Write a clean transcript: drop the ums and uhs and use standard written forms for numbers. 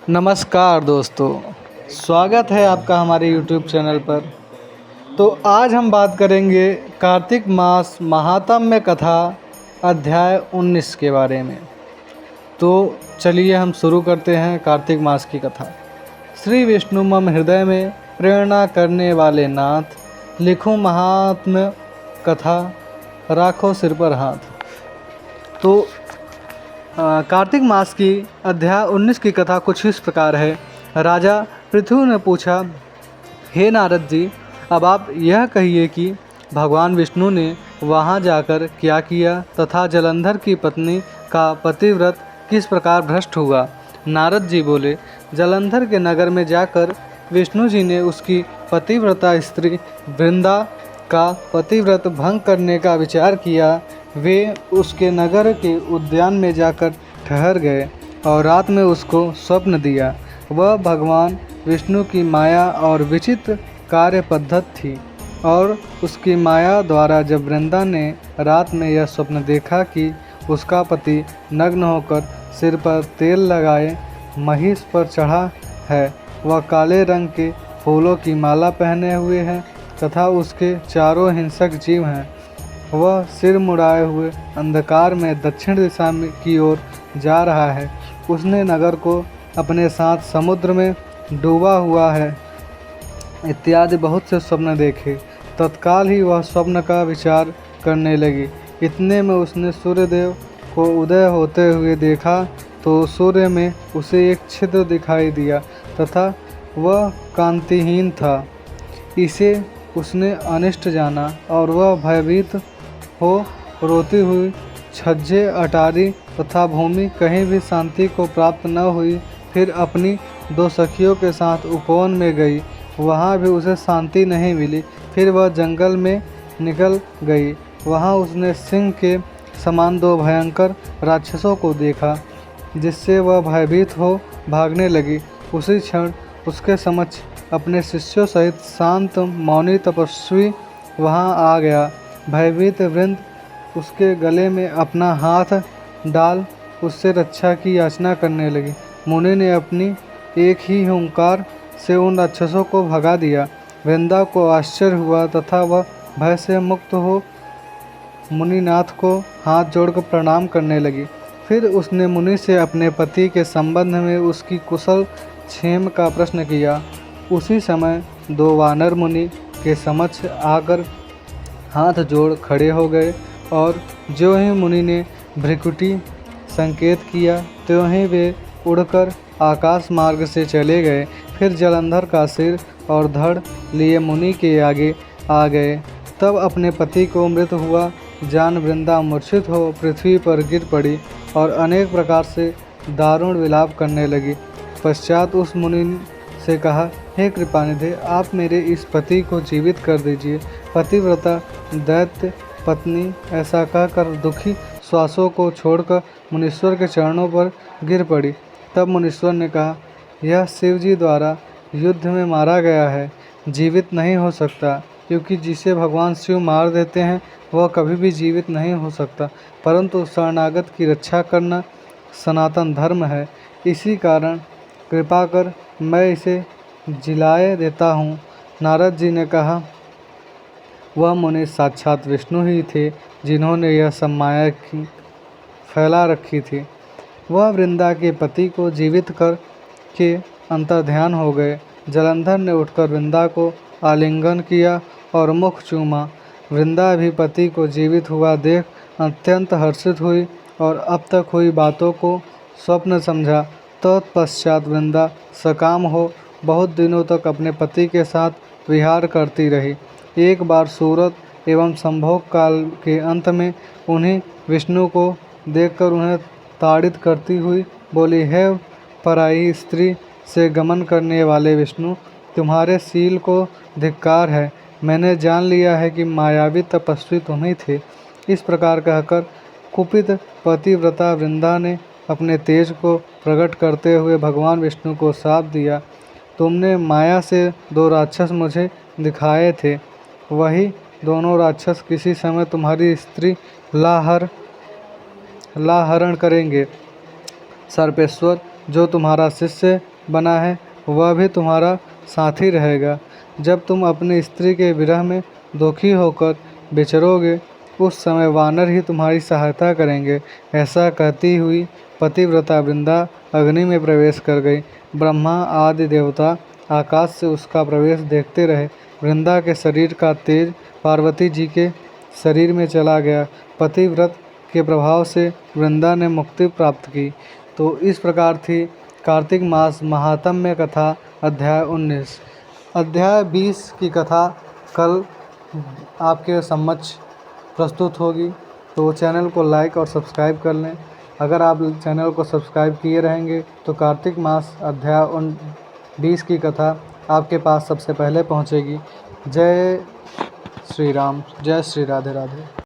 नमस्कार दोस्तों, स्वागत है आपका हमारे YouTube चैनल पर। तो आज हम बात करेंगे कार्तिक मास महात्म्य कथा अध्याय 19 के बारे में। तो चलिए हम शुरू करते हैं कार्तिक मास की कथा। श्री विष्णु मम हृदय में प्रेरणा करने वाले नाथ, लिखूं महात्म्य कथा, राखो सिर पर हाथ। तो कार्तिक मास की अध्याय 19 की कथा कुछ इस प्रकार है। राजा पृथु ने पूछा, हे नारद जी, अब आप यह कहिए कि भगवान विष्णु ने वहाँ जाकर क्या किया तथा जलंधर की पत्नी का पतिव्रत किस प्रकार भ्रष्ट हुआ। नारद जी बोले, जलंधर के नगर में जाकर विष्णु जी ने उसकी पतिव्रता स्त्री वृंदा का पतिव्रत भंग करने का विचार किया। वे उसके नगर के उद्यान में जाकर ठहर गए और रात में उसको स्वप्न दिया। वह भगवान विष्णु की माया और विचित्र कार्य पद्धति थी और उसकी माया द्वारा जब वृंदा ने रात में यह स्वप्न देखा कि उसका पति नग्न होकर सिर पर तेल लगाए महिष पर चढ़ा है, वह काले रंग के फूलों की माला पहने हुए है तथा उसके चारों हिंसक जीव हैं, वह सिर मुड़ाए हुए अंधकार में दक्षिण दिशा की ओर जा रहा है। उसने नगर को अपने साथ समुद्र में डूबा हुआ है इत्यादि बहुत से स्वप्न देखे। तत्काल ही वह स्वप्न का विचार करने लगी। इतने में उसने सूर्यदेव को उदय होते हुए देखा तो सूर्य में उसे एक छिद्र दिखाई दिया तथा वह कांतिहीन था। इसे उसने अनिष्ट जाना और वह भयभीत हो रोती हुई छज्जे अटारी तथा भूमि कहीं भी शांति को प्राप्त न हुई। फिर अपनी दो सखियों के साथ उपवन में गई, वहाँ भी उसे शांति नहीं मिली। फिर वह जंगल में निकल गई, वहाँ उसने सिंह के समान दो भयंकर राक्षसों को देखा जिससे वह भयभीत हो भागने लगी। उसी क्षण उसके समक्ष अपने शिष्यों सहित शांत मौनी तपस्वी वहाँ आ गया। भयभीत वृंद उसके गले में अपना हाथ डाल उससे रक्षा की याचना करने लगी। मुनि ने अपनी एक ही हुंकार से उन राक्षसों को भगा दिया। वृंदा को आश्चर्य हुआ तथा वह भय से मुक्त हो मुनिनाथ को हाथ जोड़कर प्रणाम करने लगी। फिर उसने मुनि से अपने पति के संबंध में उसकी कुशल क्षेम का प्रश्न किया। उसी समय दो वानर मुनि के समक्ष आकर हाथ जोड़ खड़े हो गए और जो ही मुनि ने भ्रिकुटी संकेत किया त्यों ही वे उड़कर आकाश मार्ग से चले गए। फिर जलंधर का सिर और धड़ लिए मुनि के आगे आ गए। तब अपने पति को मृत हुआ जान वृंदा मूर्छित हो पृथ्वी पर गिर पड़ी और अनेक प्रकार से दारुण विलाप करने लगी। पश्चात उस मुनि से कहा, हे कृपानिधि, आप मेरे इस पति को जीवित कर दीजिए। पतिव्रता दैत्य पत्नी ऐसा कहकर दुखी श्वासों को छोड़कर मुनीश्वर के चरणों पर गिर पड़ी। तब मुनीश्वर ने कहा, यह शिव जी द्वारा युद्ध में मारा गया है, जीवित नहीं हो सकता, क्योंकि जिसे भगवान शिव मार देते हैं वह कभी भी जीवित नहीं हो सकता। परंतु शरणागत की रक्षा करना सनातन धर्म है, इसी कारण कृपा कर मैं इसे जिलाए देता हूँ। नारद जी ने कहा, वह मुनि साक्षात विष्णु ही थे जिन्होंने यह सब माया की फैला रखी थी। वह वृंदा के पति को जीवित कर के अंतर्ध्यान हो गए। जलंधर ने उठकर वृंदा को आलिंगन किया और मुख चूमा। वृंदा भी पति को जीवित हुआ देख अत्यंत हर्षित हुई और अब तक हुई बातों को स्वप्न समझा। तत्पश्चात वृंदा सकाम हो बहुत दिनों तक अपने पति के साथ विहार करती रही। एक बार सूरत एवं संभोग काल के अंत में उन्हें विष्णु को देखकर उन्हें ताड़ित करती हुई बोली, हे पराई स्त्री से गमन करने वाले विष्णु, तुम्हारे शील को धिक्कार है। मैंने जान लिया है कि मायावी तपस्वी तुम ही थे। इस प्रकार कहकर कुपित पतिव्रता वृंदा ने अपने तेज को प्रकट करते हुए भगवान विष्णु को शाप दिया। तुमने माया से दो राक्षस मुझे दिखाए थे, वही दोनों राक्षस किसी समय तुम्हारी स्त्री लाहरण करेंगे। सर्पेश्वर जो तुम्हारा शिष्य बना है वह भी तुम्हारा साथी रहेगा। जब तुम अपनी स्त्री के विरह में दुखी होकर बिछड़ोगे उस समय वानर ही तुम्हारी सहायता करेंगे। ऐसा कहती हुई पतिव्रता वृंदा अग्नि में प्रवेश कर गई। ब्रह्मा आदि देवता आकाश से उसका प्रवेश देखते रहे। वृंदा के शरीर का तेज पार्वती जी के शरीर में चला गया। पतिव्रत के प्रभाव से वृंदा ने मुक्ति प्राप्त की। तो इस प्रकार थी कार्तिक मास महात्म्य कथा अध्याय 19। अध्याय 20 की कथा कल आपके समक्ष प्रस्तुत होगी। तो चैनल को लाइक और सब्सक्राइब कर लें। अगर आप चैनल को सब्सक्राइब किए रहेंगे तो कार्तिक मास अध्याय 20 की कथा आपके पास सबसे पहले पहुंचेगी। जय श्री राम, जय श्री राधे राधे।